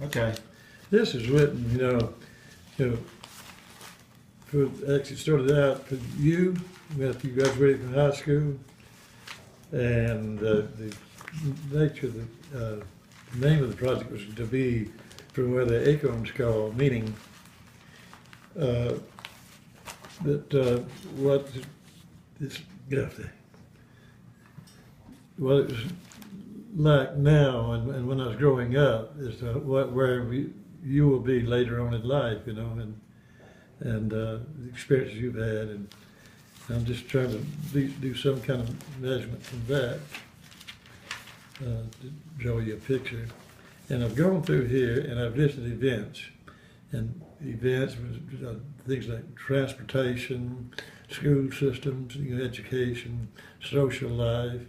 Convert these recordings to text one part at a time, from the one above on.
Okay. This is written, you know, actually started out for you, after you graduated from high school, and the nature of the name of the project was to be from where the Acorns Fall, meaning what this what it was like now and when I was growing up is you will be later on in life, and the experiences you've had, and I'm just trying to do some kind of measurement from that to draw you a picture. And I've gone through here and I've listed events, and events things like transportation, school systems, education, social life,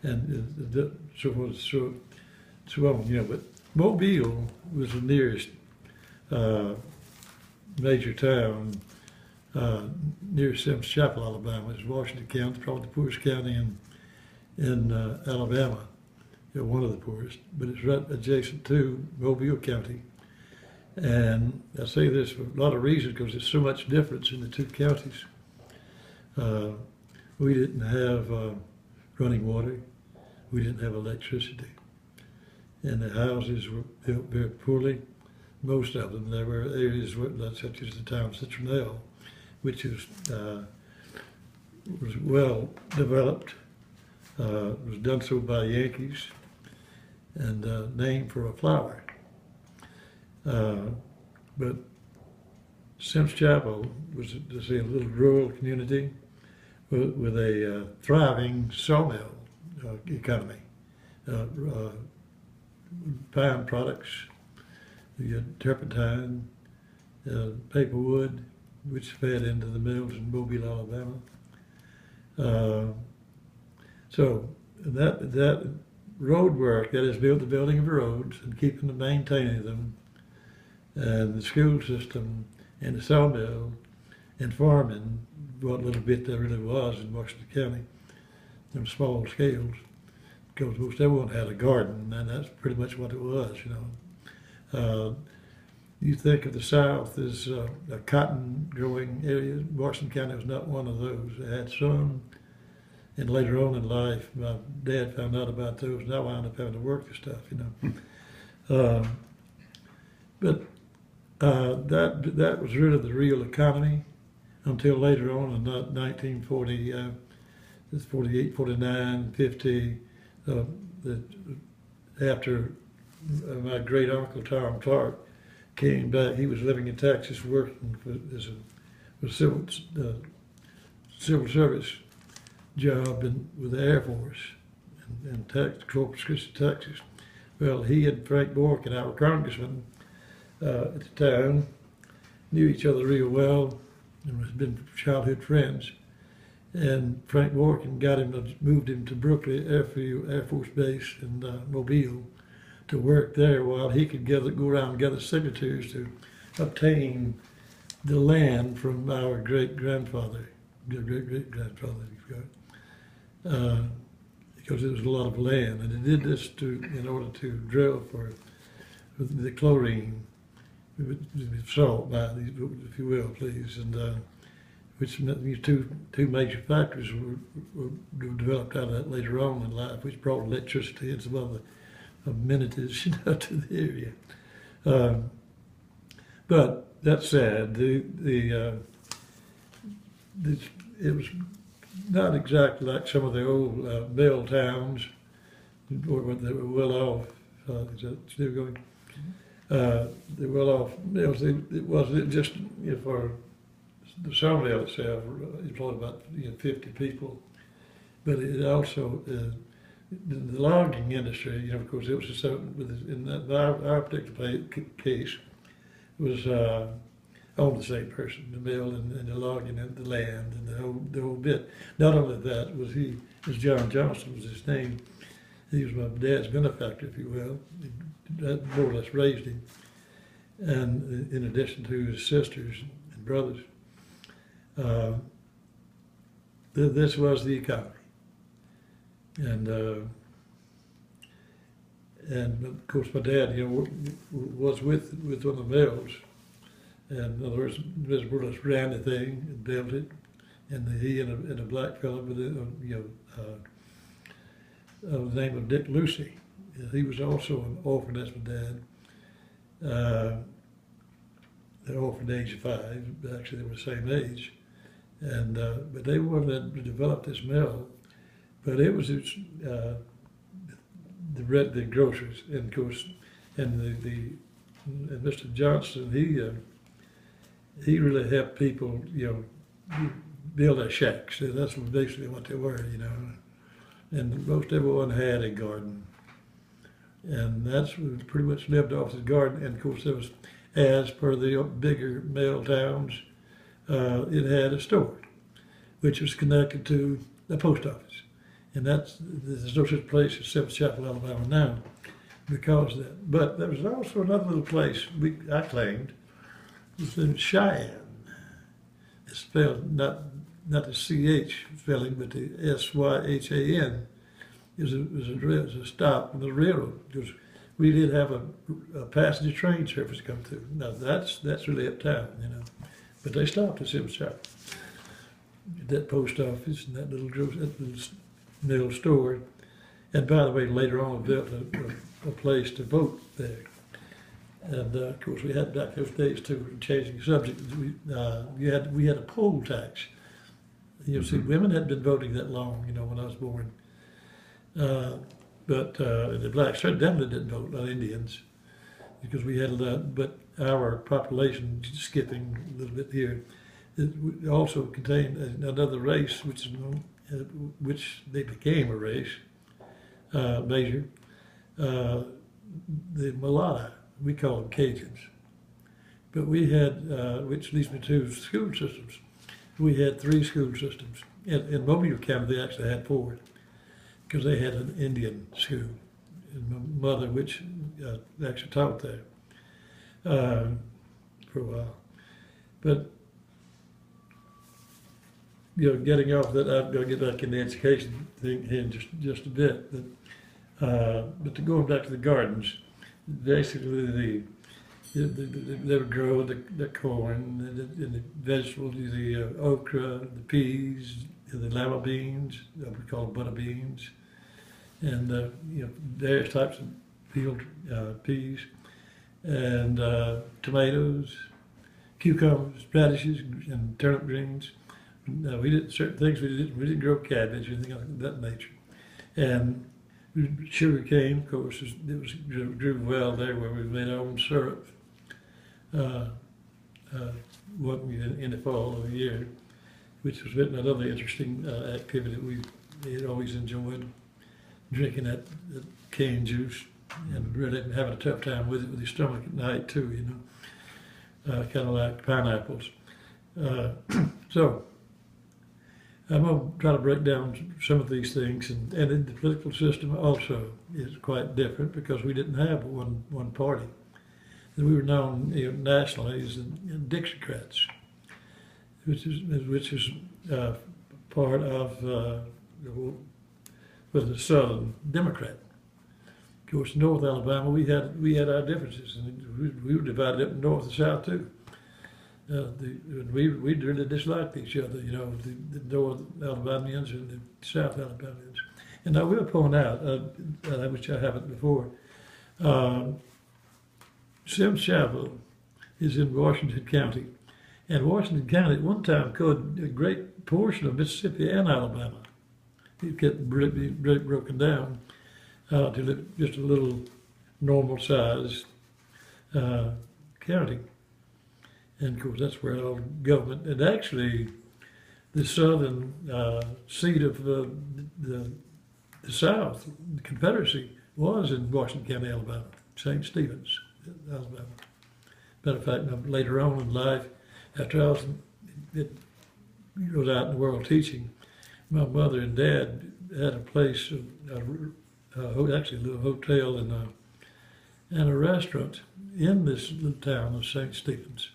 and so forth, so on. But Mobile was the nearest major town near Sims Chapel, Alabama. It's Washington County, probably the poorest county in Alabama. One of the poorest, but it's right adjacent to Mobile County. And I say this for a lot of reasons because there's so much difference in the two counties. We didn't have running water. We didn't have electricity. And the houses were built very poorly, most of them. There were areas such as the town of Citronelle, which was well developed, was done so by Yankees, and named for a flower. But Sims Chapel was a little rural community with a thriving sawmill economy. Pine products, you had turpentine, paperwood, which fed into the mills in Mobile, Alabama. So that road work, that is the building of roads and keeping and maintaining them, and the school system and the sawmill and farming, what little bit there really was in Washington County, on small scales, because most everyone had a garden, and that's pretty much what it was, You think of the South as a cotton growing area. Washington County was not one of those. It had some, and later on in life, my dad found out about those, and I wound up having to work the stuff, But that was really the real economy until later on in 1940, 48, 49, 50, after my great uncle Tom Clark came back. He was living in Texas, working as a civil service job with the Air Force in Corpus Christi, Texas. Well, he and Frank Bork, and our congressman at the time, knew each other real well and had been childhood friends. And Frank Borkin moved him to Brooklyn Air Force Base in Mobile to work there while he could go around and gather signatures to obtain the land from our great-grandfather, great-great-grandfather, because there was a lot of land. And they did this in order to drill for the chlorine, salt, if you will, please, and which these two major factories were developed out of that later on in life, which brought electricity and some other amenities, to the area. But that said, it was not exactly like some of the old mill towns that were well off. Is that still going? The well off mills. It wasn't just for the sawmill itself employed about 50 people, but it also the logging industry. Of course, it was just in our particular case was owned the same person, the mill and the logging and the land and the whole bit. Not only that was John Johnson was his name. He was my dad's benefactor, if you will. That more or less raised him, and in addition to his sisters and brothers. This was the economy, and And of course, my dad, was with one of the mills. And in other words, Mr. Burles ran the thing and built it, and he and a black fellow with the name of Dick Lucy. He was also an orphan as my dad. They're orphaned at the age of 5. Actually, they were the same age, and but they were one that developed this mill. But it was the grocers, and of course, and and Mr. Johnston, he really helped people, build their shacks. So that's basically what they were, And most everyone had a garden, and that's what pretty much lived off the garden. And of course, there was, as per the bigger mill towns, it had a store, which was connected to the post office. And there's no such place as Seventh Chapel, Alabama now, because of that. But there was also another little place I claimed, it was in Cheyenne. It's spelled not the CH spelling, but the SYHAN. It was a stop on the railroad, because we did have a passenger train service come through. Now that's really uptown, But they stopped at Seventh Chapel. That post office and that little mill store. And by the way, later on, we built a place to vote there. And of course, we had back those days too. Changing the subject, we had a poll tax. See, women hadn't been voting that long, when I was born. But the blacks definitely didn't vote, not Indians, because we had a lot. But our population, skipping a little bit here, it also contained another race, which they became a race, major, the mulatto. We call them Cajuns. But we had, which leads me to school systems. We had 3 school systems. In Mobile County, they actually had 4, because they had an Indian school. And my mother, which actually taught there for a while. But getting off that, I'm going to get back in the education thing here in just a bit. But going back to the gardens, basically they would grow the corn, and the vegetables, the okra, the peas, the lima beans, we call them butter beans, and various types of field peas, and tomatoes, cucumbers, radishes, and turnip greens. We did certain things. We didn't grow cabbage or anything of that nature, and sugar cane, of course, grew well there, where we made our own syrup. In the fall of the year, which was another interesting activity that we had always enjoyed, drinking that cane juice, and really having a tough time with it with your stomach at night too, kind of like pineapples. So I'm going to try to break down some of these things, and in the political system also is quite different, because we didn't have one party. And we were known nationally as the Dixiecrats, which is part of the Southern Democrat. Of course, North Alabama, we had our differences, and we were divided up in North and South too. We really disliked each other, the North Alabamians and the South Alabamians. And I will point out, which I haven't before, Seventh Chapel is in Washington County, and Washington County at one time covered a great portion of Mississippi and Alabama. It kept broken down to just a little normal-sized county. And of course, that's where all government, and actually the southern seat of the South, the Confederacy, was in Washington County, Alabama, St. Stephen's, Alabama. Matter of fact, later on in life, after I was out in the world teaching, my mother and dad had a place, actually a little hotel and a restaurant in this little town of St. Stephen's.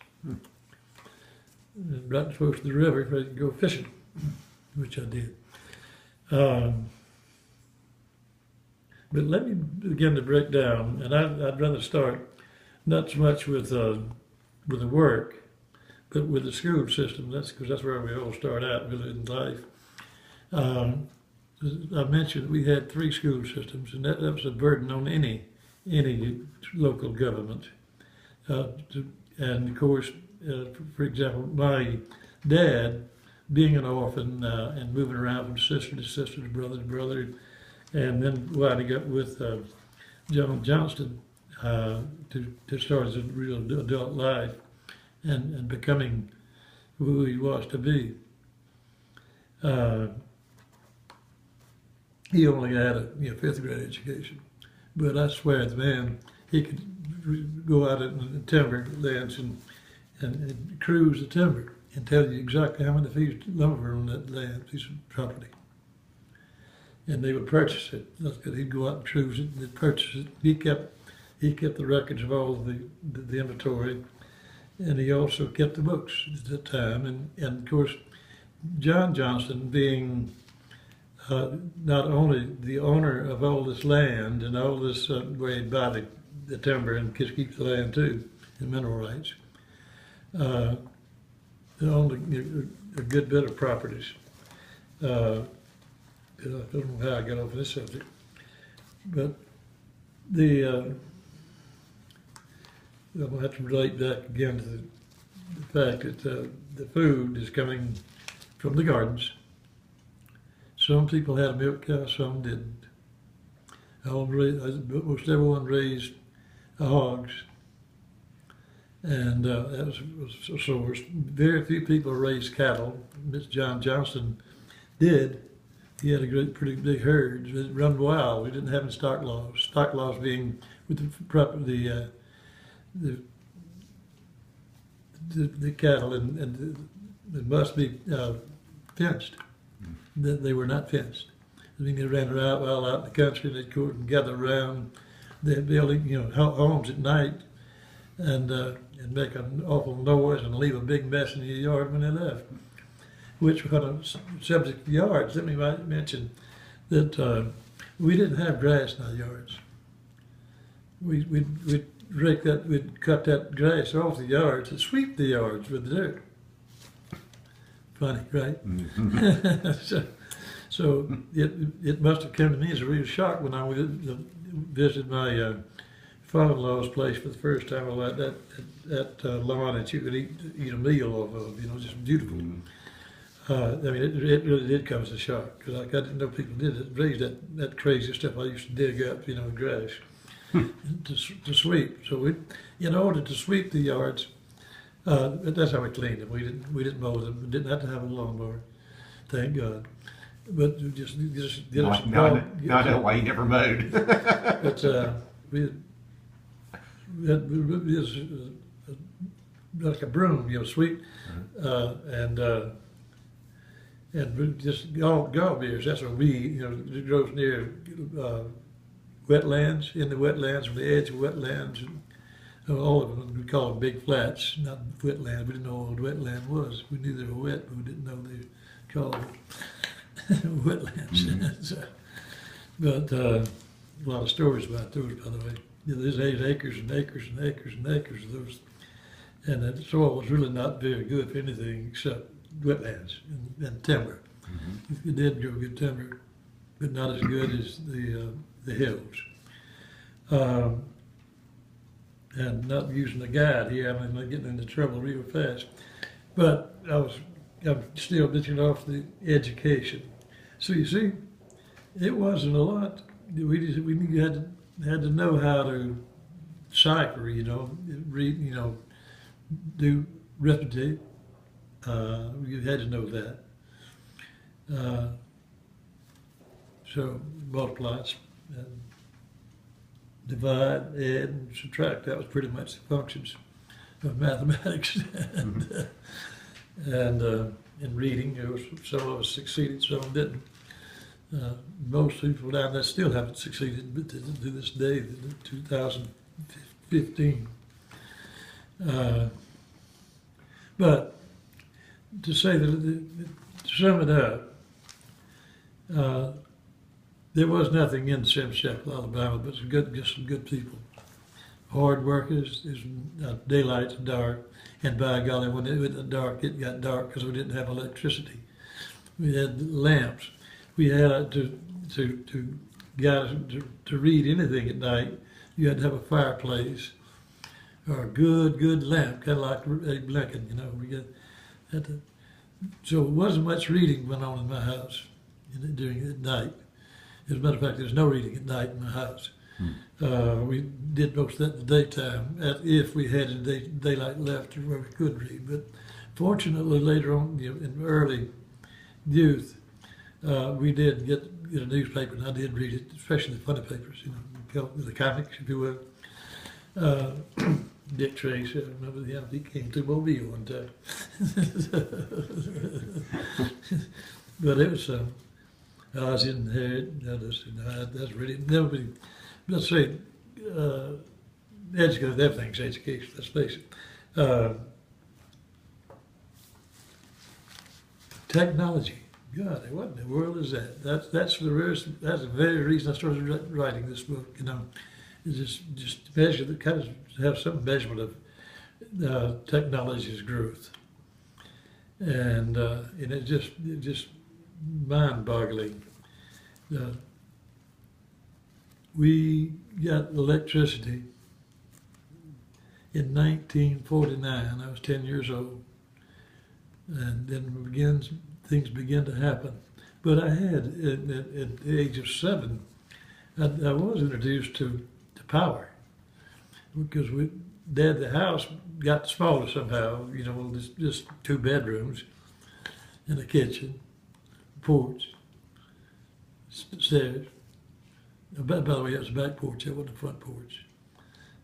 Right close to the river, where you can go fishing, which I did. But let me begin to break down, and I'd rather start not so much with the work, but with the school system. That's because that's where we all start out really in life. Um, I mentioned we had three school systems, and that was a burden on any local government. And of course, for example, my dad, being an orphan and moving around from sister to sister to brother, and then winding up with John Johnston to start his real adult life and becoming who he was to be. He only had a fifth grade education, but I swear the man, he could go out in the timber lands and cruise the timber and tell you exactly how many feet of lumber on that land, piece of property. And they would purchase it. That's good. He'd go out and cruise it and they'd purchase it. He kept the records of all of the inventory, and he also kept the books at that time. And of course, John Johnston being not only the owner of all this land and all this where he'd buy the timber and keep the land too, the mineral rights, owned a good bit of properties. I don't know how I got off this subject, but I'm going to have to relate back again to the fact that the food is coming from the gardens. Some people had a milk cow, some didn't. Most everyone raised hogs, and that was a source. Very few people raised cattle. Mr. John Johnston did. He had a pretty big herd. It run wild. We didn't have any stock laws. Stock laws being with the cattle, and it must be fenced. They were not fenced. I mean, they ran around out in the country. They'd go and gather around. They'd build homes at night and make an awful noise and leave a big mess in the yard when they left. Which, on a subject of yards, let me mention that we didn't have grass in our yards. We'd rake that, we'd cut that grass off the yards and sweep the yards with the dirt. Funny, right? Mm-hmm. so it must have come to me as a real shock when I visited my father-in-law's place for the first time. That lawn that you could eat a meal off of, just beautiful. Mm-hmm. I mean, it really did come as a shock because I didn't know people raise that crazy stuff I used to dig up, grass to sweep. So in order to sweep the yards, that's how we cleaned them. We didn't mow them. We didn't have to have a lawnmower, thank God. But just get us. No, I know why you never mowed. But we had like a broom, sweep, and just gallbeers. That's what it grows near wetlands, in the wetlands, on the edge of wetlands. And all of them, we call them big flats, not wetlands. We didn't know what a wetland was. We knew they were wet, but we didn't know they were called wetlands. Mm-hmm. But a lot of stories about those, by the way. There's 8 acres and acres and acres and acres of those. And the soil was really not very good for anything except wetlands and timber. Mm-hmm. It did grow good timber, but not as good as the hills. And not using a guide here, I'm getting into trouble real fast. But I'm still bitching off the education. So you see, it wasn't a lot. We had to know how to cipher, read, do arithmetic. You had to know that. So multiply, and divide, add, and subtract. That was pretty much the functions of mathematics. and in reading, some of us succeeded, some didn't. Most people down there still haven't succeeded, but to this day, 2015. But to say that, to sum it up, there was nothing in Chapel, Alabama, but just some good people. Hard workers. There's daylight and dark, and by golly, when it went dark, it got dark because we didn't have electricity. We had lamps. We had to read anything at night. You had to have a fireplace or a good lamp, kind of like Abe Lincoln. You know, had to. So it wasn't much reading went on in my house during the night. As a matter of fact, there's no reading at night in my house. We did most of that in the daytime, if we had any daylight left where we could read. But fortunately, later on, in early youth, we did get a newspaper, and I did read it, especially the funny papers, the comics, if you will. Dick Tracy, I remember he came to Mobile one time. But it was, I was in there, that's really, never been, let's say, educated, everything's education, let's face it. Technology, God, what in the world is that? That's the very reason I started writing this book, is just measure, kind of have some measurement of technology's growth. And it just mind-boggling. We got electricity in 1949. I was 10 years old, and then things began to happen. But I had, at the age of 7, I was introduced to power, because the house got smaller somehow. Just 2 bedrooms and a kitchen, porch, stairs. By the way, it was the back porch. It wasn't the front porch.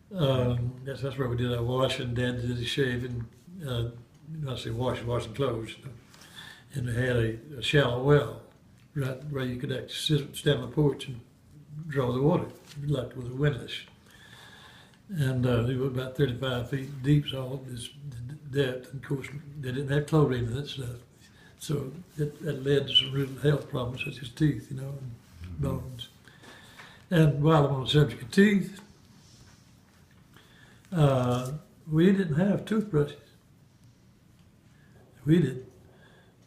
That's where we did our washing. Dad did his shaving. I say washing clothes. And we had a shallow well, right where you could actually stand on the porch and draw the water, like with a windlass. And it was about 35 feet deep, so all this depth. And of course, they didn't have chlorine in that stuff. So that led to some real health problems, such as teeth, and bones. And while I'm on the subject of teeth, we didn't have toothbrushes. We did.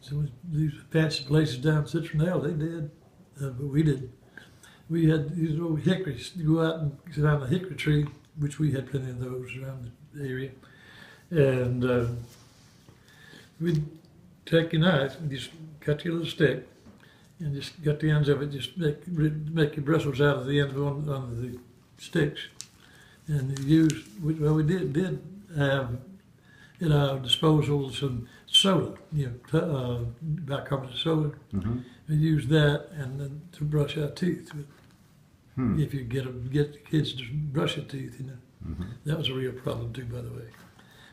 So these fancy places down in Citronelle, they did, but we didn't. We had these old hickories. You go out and sit on a hickory tree, which we had plenty of those around the area, and we'd take your knife and just cut your little stick, and just cut the ends of it. Just make your bristles out of the end of one of the sticks, and we did have at our disposal some soda, bicarbonate soda. Mm-hmm. We used that and then to brush our teeth. If you get the kids to brush their teeth, mm-hmm. That was a real problem too, by the way.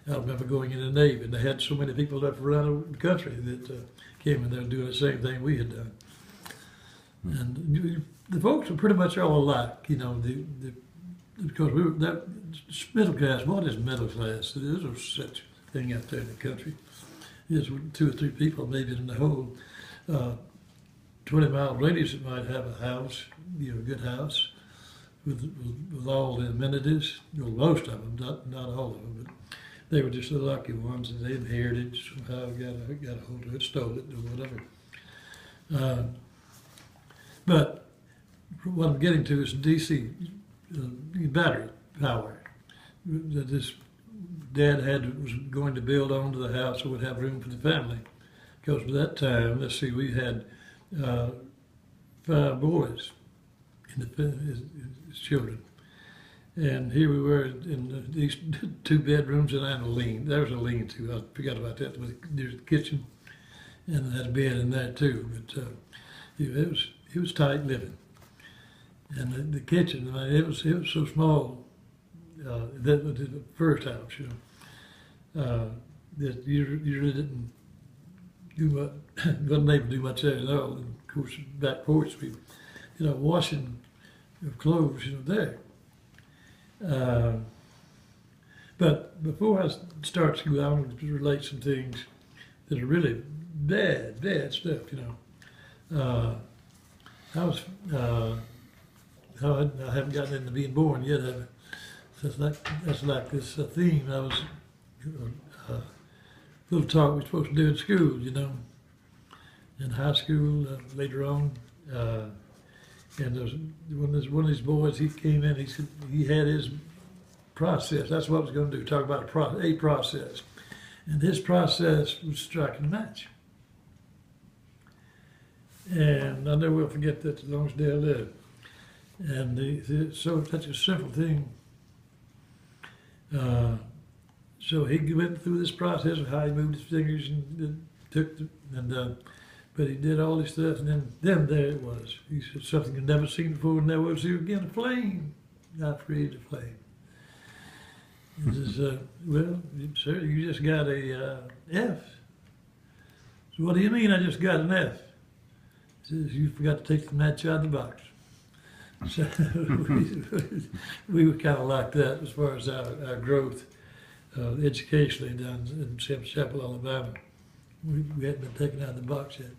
I remember going in the Navy, and they had so many people left around the country that came in there doing the same thing we had done. Mm-hmm. And the folks were pretty much all alike, because we were that middle class. What is middle class? There's no such thing out there in the country. There's 2 or 3 people maybe in the whole 20-mile radius that might have a house, a good house with all the amenities. Well, most of them, not all of them, but they were just the lucky ones, and they inherited somehow, got a hold of it, stole it, or whatever. But what I'm getting to is DC battery power that this Dad was going to build onto the house so we'd have room for the family. Because by that time, let's see, we had 5 boys his children. And here we were in these 2 bedrooms and a lean. There was a lean-to. I forgot about that. There's a kitchen and had a bed in there too. But it was tight living. And the kitchen, it was so small. That was the first house, that you really didn't do much. Wasn't able to do much there at all. And of course, back porch, we, washing of clothes, there. But before I start to go, I want to relate some things that are really bad stuff, I was, I haven't gotten into being born yet, have I? So that's like this theme. I was, little talk we're supposed to do in school, you know, in high school later on. And there was one of these boys, he came in, he said he had his process. That's what I was going to do, talk about a process. And his process was striking a match. And I never will forget that as long as I live. And so such a simple thing. So he went through this process of how he moved his fingers and but he did all this stuff, and then there it was. He said something you'd never seen before, never will see again. A flame. I created a flame. He says, well, sir, you just got a F. So what do you mean I just got an F? He says, you forgot to take the match out of the box. So we were kind of like that as far as our growth educationally down in Chapel, Alabama. We hadn't been taken out of the box yet.